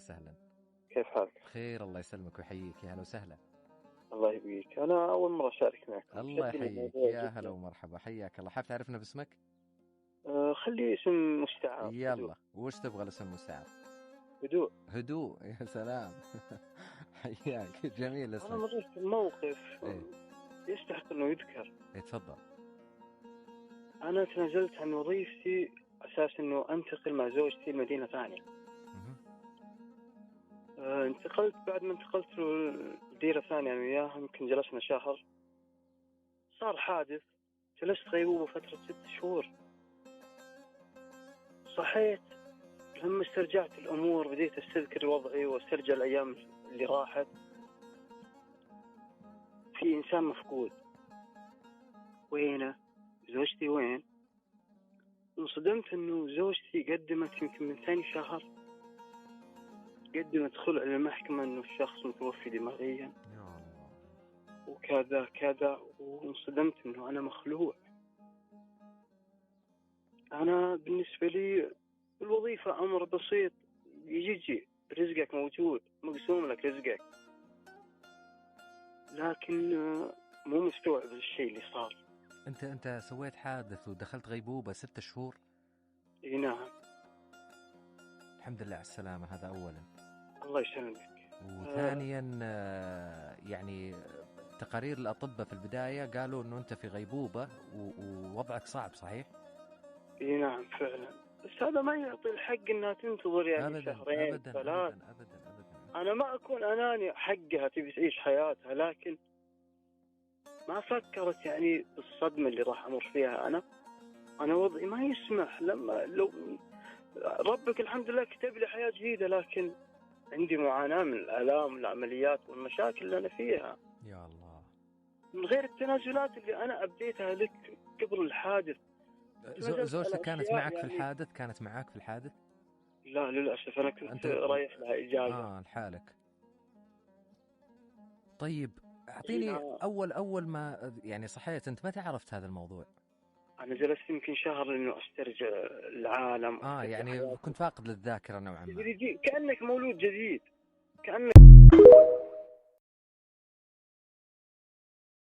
وسهلا. كيف حالك؟ بخير الله يسلمك ويحييك، يا هلا وسهلا. الله يبقيك، أنا أول مرة أشارك معكم. الله يحييك، يا هلا ومرحبا، حياك الله. حاب تعرفنا باسمك؟ خلي اسم مستعار. يلا وش تبغى الاسم المستعار؟ هدوء. هدوء، يا سلام. حياك، جميل اسمك. أنا مريت بموقف يستحق أنه يذكر. تفضل. أنا تنازلت عن وظيفتي أساس أنه أنتقل مع زوجتي لمدينة ثانية. انتقلت بعد ما انتقلت لديرة ثانية أنا وياها، يمكن جلسنا شهر، صار حادث، جلست غيبوبة فترة 6 شهور. صحيت لما استرجعت الأمور، بديت أستذكر وضعي واسترجع الأيام اللي راحت. في إنسان مفقود، وينه؟ زوجتي وين؟ انصدمت أنه زوجتي قدمت يمكن من ثاني شهر، قدمت خلع للمحكمة أنه الشخص متوفي دماغيا وكذا كذا، وانصدمت أنه أنا مخلوع. أنا بالنسبة لي الوظيفة أمر بسيط، يجي رزقك موجود، مقسوم لك رزقك، لكن مو مستوعب الشيء اللي صار. أنت سويت حادث ودخلت غيبوبة 6 شهور؟ إيه نعم. الحمد لله على السلامة، هذا أولا. الله يسلمك. وثانيا يعني تقارير الأطباء في البداية قالوا أنه أنت في غيبوبة ووضعك صعب، صحيح؟ إيه نعم فعلا، بس هذا ما يعطي الحق أنها تنتظر يعني أبداً شهرين أبداً 3. أبداً أبداً أبداً. أنا ما أكون أناني، حقها تبي تعيش حياتها، لكن ما فكرت يعني بالصدمة اللي راح أمر فيها. أنا وضعي ما يسمح. لو ربك الحمد لله كتب لي حياة جديدة، لكن عندي معاناة من الآلام والعمليات والمشاكل اللي أنا فيها. يا الله. من غير التنازلات اللي أنا أبديتها لك قبل الحادث. زوجتك كانت معك في الحادث؟ كانت معك في الحادث؟ لا للأسف، أنا كنت رايح لها إجازة. لحالك. طيب أعطيني أول ما يعني صحيت، أنت متى عرفت هذا الموضوع؟ أنا جلست يمكن شهر إنه أسترجع العالم. يعني كنت فاقد للذاكرة نوعا ما. كأنك مولود جديد، كأنك